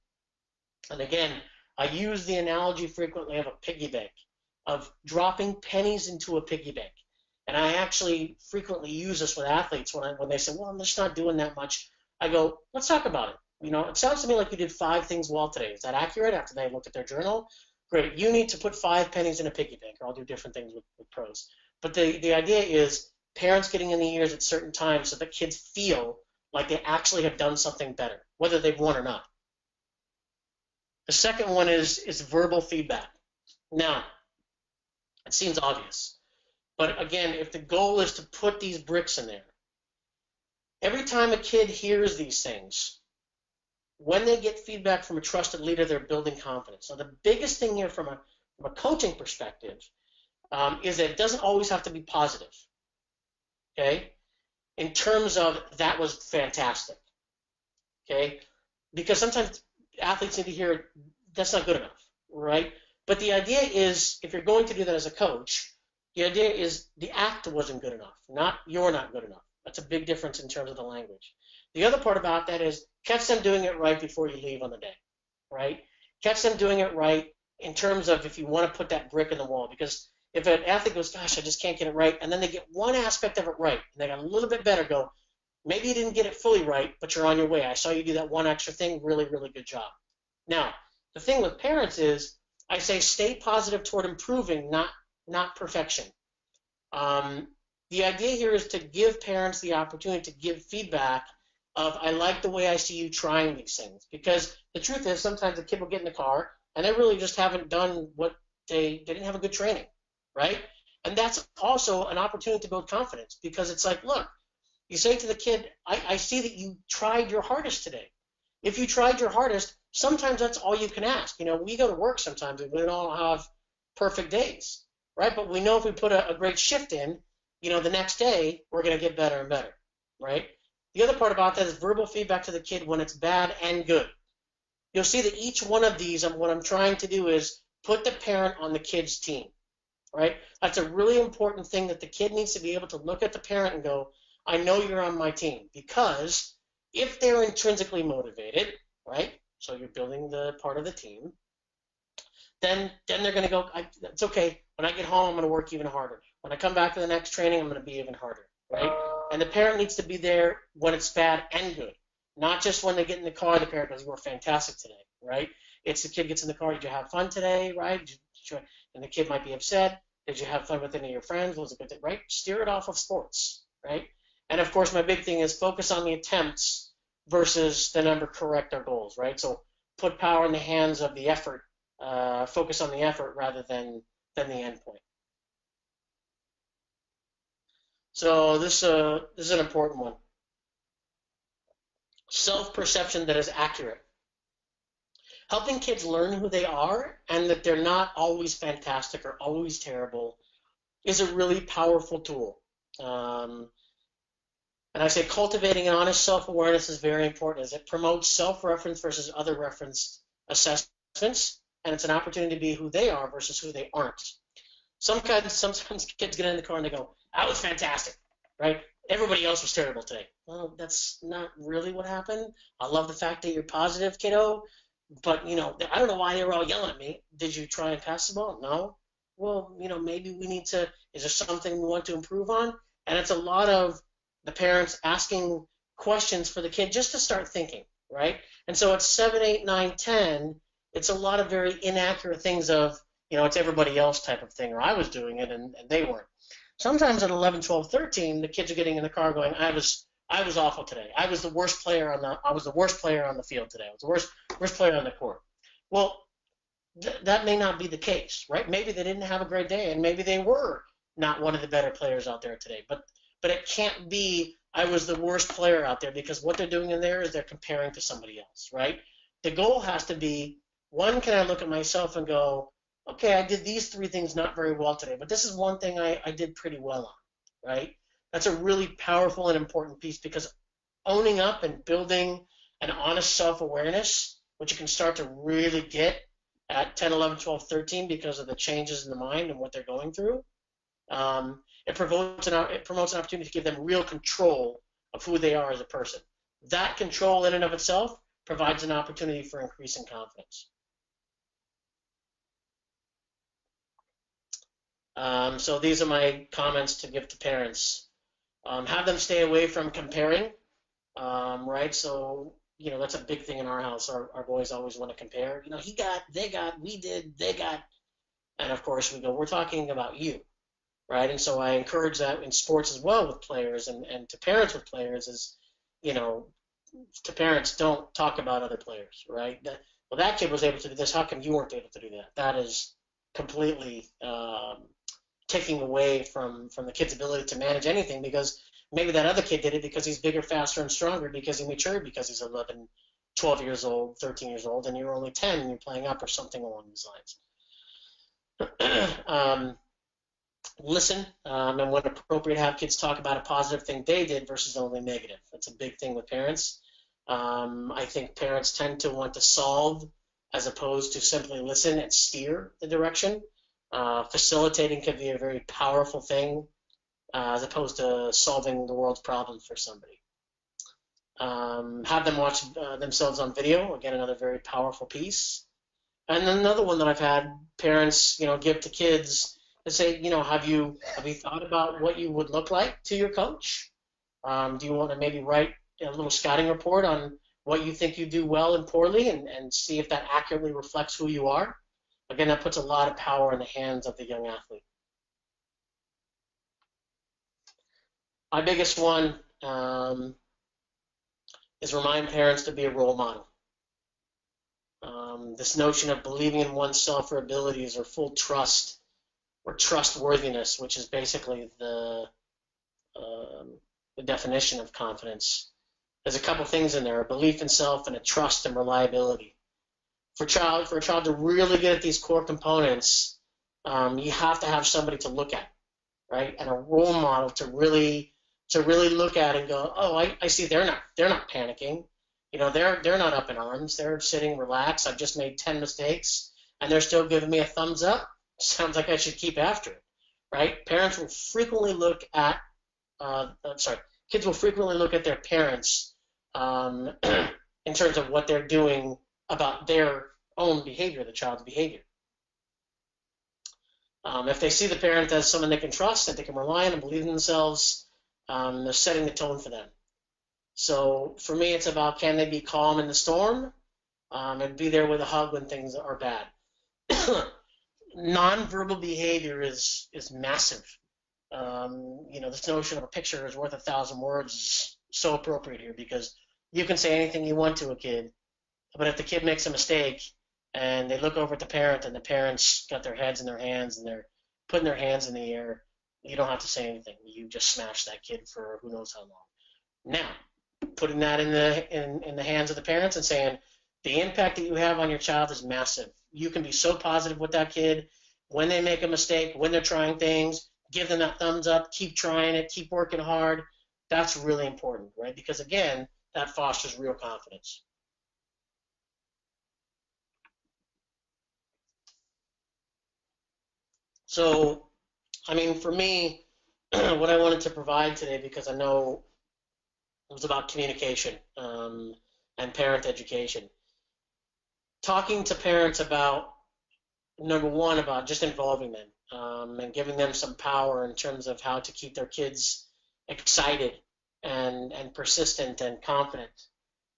And again, I use the analogy frequently of a piggy bank, of dropping pennies into a piggy bank. And I actually frequently use this with athletes when they say, well, I'm just not doing that much. I go, let's talk about it. It sounds to me like you did 5 things well today. Is that accurate after they looked at their journal? Great. You need to put 5 pennies in a piggy bank, or I'll do different things with pros. But the idea is parents getting in the ears at certain times so that kids feel like they actually have done something better, whether they've won or not. The second one is verbal feedback. Now, it seems obvious. But again, if the goal is to put these bricks in there, every time a kid hears these things, when they get feedback from a trusted leader, they're building confidence. So the biggest thing here from a coaching perspective is that it doesn't always have to be positive. Okay? In terms of that was fantastic. Okay? Because sometimes athletes need to hear that's not good enough, right? But the idea is, if you're going to do that as a coach, the idea is the act wasn't good enough, not you're not good enough. That's a big difference in terms of the language. The other part about that is catch them doing it right before you leave on the day, right? Catch them doing it right in terms of if you want to put that brick in the wall. Because if an athlete goes, gosh, I just can't get it right, and then they get one aspect of it right, and they got a little bit better, go, maybe you didn't get it fully right, but you're on your way. I saw you do that one extra thing. Really, really good job. Now, the thing with parents is I say stay positive toward improving, not perfection. The idea here is to give parents the opportunity to give feedback of, I like the way I see you trying these things. Because the truth is, sometimes the kid will get in the car and they really just haven't done what they didn't have a good training, right? And that's also an opportunity to build confidence, because it's like, look, you say to the kid, I see that you tried your hardest today. If you tried your hardest, sometimes that's all you can ask. We go to work sometimes and we don't have perfect days. right? But we know if we put a great shift in, the next day we're going to get better and better, right? The other part about that is verbal feedback to the kid when it's bad and good. You'll see that each one of these, what I'm trying to do is put the parent on the kid's team, right? That's a really important thing, that the kid needs to be able to look at the parent and go, I know you're on my team. Because if they're intrinsically motivated, right, so you're building the part of the team, then they're going to go, it's okay. When I get home, I'm going to work even harder. When I come back to the next training, I'm going to be even harder, right? And the parent needs to be there when it's bad and good, not just when they get in the car. The parent goes, "You were fantastic today," right? It's the kid gets in the car. Did you have fun today, right? And the kid might be upset. Did you have fun with any of your friends? Was it good, right? Steer it off of sports, right? And of course, my big thing is focus on the attempts versus the number correct our goals, right? So put power in the hands of the effort. Focus on the effort rather than the end point. So this is an important one. Self-perception that is accurate. Helping kids learn who they are and that they're not always fantastic or always terrible is a really powerful tool. And I say cultivating an honest self-awareness is very important, as it promotes self-reference versus other reference assessments, and it's an opportunity to be who they are versus who they aren't. Sometimes kids get in the car and they go, "I was fantastic," right? Everybody else was terrible today. Well, that's not really what happened. I love the fact that you're positive, kiddo, but I don't know why they were all yelling at me. Did you try and pass the ball? No. Well, maybe we need to. Is there something we want to improve on? And it's a lot of the parents asking questions for the kid just to start thinking, right? And so at 7, 8, 9, 10, it's a lot of very inaccurate things of, it's everybody else type of thing, or I was doing it and they weren't. Sometimes at 11, 12, 13, the kids are getting in the car going, I was awful today. I was the worst player on the field today. I was the worst player on the court. Well, that may not be the case, right? Maybe they didn't have a great day, and maybe they were not one of the better players out there today. But it can't be I was the worst player out there, because what they're doing in there is they're comparing to somebody else, right? The goal has to be, one, can I look at myself and go, okay, I did these 3 things not very well today, but this is one thing I did pretty well on, right? That's a really powerful and important piece, because owning up and building an honest self-awareness, which you can start to really get at 10, 11, 12, 13 because of the changes in the mind and what they're going through, it promotes an opportunity to give them real control of who they are as a person. That control in and of itself provides an opportunity for increasing confidence. So these are my comments to give to parents. Have them stay away from comparing, right? So, that's a big thing in our house. Our boys always want to compare. He got, they got, we did, they got. And of course we go, we're talking about you, right? And so I encourage that in sports as well with players, and to parents with players is, to parents, don't talk about other players, right? Well, that kid was able to do this. How come you weren't able to do that? That is completely taking away from the kid's ability to manage anything, because maybe that other kid did it because he's bigger, faster, and stronger, because he matured, because he's 11, 12 years old, 13 years old, and you're only 10 and you're playing up, or something along these lines. Listen, and when appropriate, have kids talk about a positive thing they did versus only negative. That's a big thing with parents. I think parents tend to want to solve as opposed to simply listen and steer the direction. Facilitating can be a very powerful thing, as opposed to solving the world's problems for somebody. Have them watch themselves on video. Again, another very powerful piece. And then another one that I've had parents, give to kids and say, have you thought about what you would look like to your coach? Do you want to maybe write a little scouting report on what you think you do well and poorly, and see if that accurately reflects who you are? Again, that puts a lot of power in the hands of the young athlete. My biggest one is remind parents to be a role model. This notion of believing in oneself or abilities, or full trust or trustworthiness, which is basically the definition of confidence. There's a couple things in there: a belief in self and a trust and reliability. For a child to really get at these core components, you have to have somebody to look at, right? And a role model to really look at and go, oh, I see they're not panicking. They're not up in arms. They're sitting relaxed. I've just made 10 mistakes and they're still giving me a thumbs up. Sounds like I should keep after it, right? Parents will frequently look at, kids will frequently look at their parents in terms of what they're doing about their own behavior, the child's behavior. If they see the parent as someone they can trust, that they can rely on and believe in themselves, they're setting the tone for them. So for me, it's about, can they be calm in the storm and be there with a hug when things are bad. Nonverbal behavior is massive. This notion of a picture is worth 1,000 words is so appropriate here, because you can say anything you want to a kid, but if the kid makes a mistake and they look over at the parent and the parents got their heads in their hands and they're putting their hands in the air, you don't have to say anything. You just smash that kid for who knows how long. Now, putting that in the hands of the parents and saying, the impact that you have on your child is massive. You can be so positive with that kid. When they make a mistake, when they're trying things, give them that thumbs up, keep trying it, keep working hard. That's really important, right? Because again, that fosters real confidence. So, for me, what I wanted to provide today, because I know it was about communication and parent education. Talking to parents about, number one, about just involving them and giving them some power in terms of how to keep their kids excited and persistent and confident,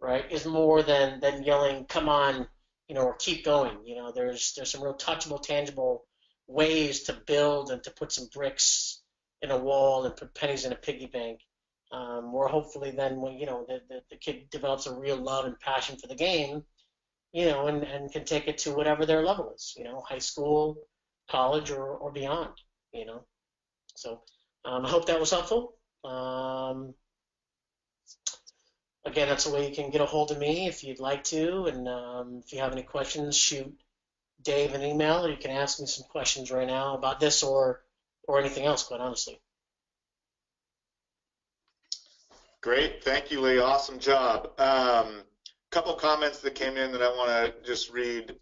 right, is more than yelling, come on, or keep going. There's some real touchable, tangible ways to build and to put some bricks in a wall and put pennies in a piggy bank. Where hopefully then when the kid develops a real love and passion for the game, and can take it to whatever their level is, high school, college, or beyond, So I hope that was helpful. Again, that's the way you can get a hold of me if you'd like to, and if you have any questions, shoot Dave an email, or you can ask me some questions right now about this or anything else, quite honestly. Great, thank you, Lee. Awesome job. Couple comments that came in that I want to just read.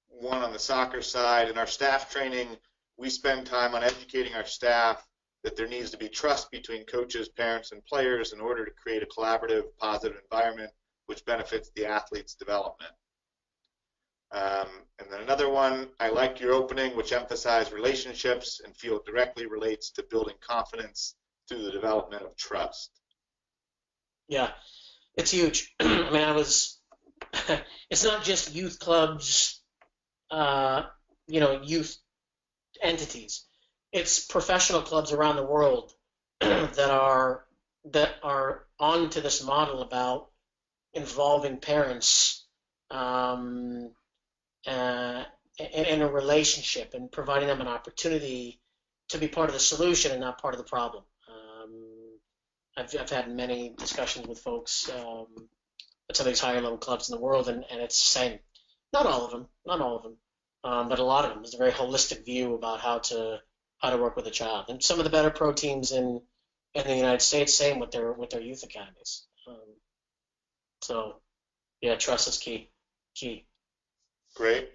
One on the soccer side. In our staff training, we spend time on educating our staff that there needs to be trust between coaches, parents, and players in order to create a collaborative, positive environment which benefits the athlete's development. And then another one, I like your opening, which emphasized relationships and feel it directly relates to building confidence through the development of trust. Yeah, it's huge. It's not just youth clubs, youth entities. It's professional clubs around the world that are onto this model about involving parents in a relationship and providing them an opportunity to be part of the solution and not part of the problem. I've had many discussions with folks at some of these higher level clubs in the world, and it's the same. Not all of them, but a lot of them. There's a very holistic view about how to work with a child. And some of the better pro teams in the United States, same with their youth academies. So, yeah, trust is key. Great.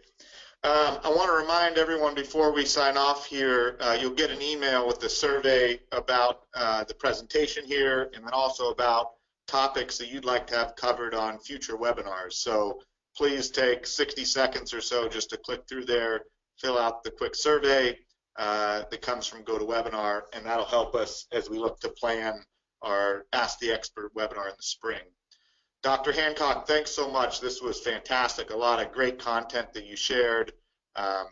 I want to remind everyone before we sign off here, you'll get an email with the survey about the presentation here, and then also about topics that you'd like to have covered on future webinars. So please take 60 seconds or so just to click through there, fill out the quick survey that comes from GoToWebinar, and that'll help us as we look to plan our Ask the Expert webinar in the spring. Dr. Hancock, thanks so much. This was fantastic. A lot of great content that you shared,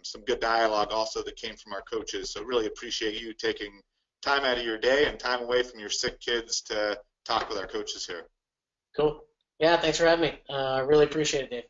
some good dialogue also that came from our coaches. So really appreciate you taking time out of your day and time away from your sick kids to talk with our coaches here. Cool. Yeah, thanks for having me. I really appreciate it, Dave.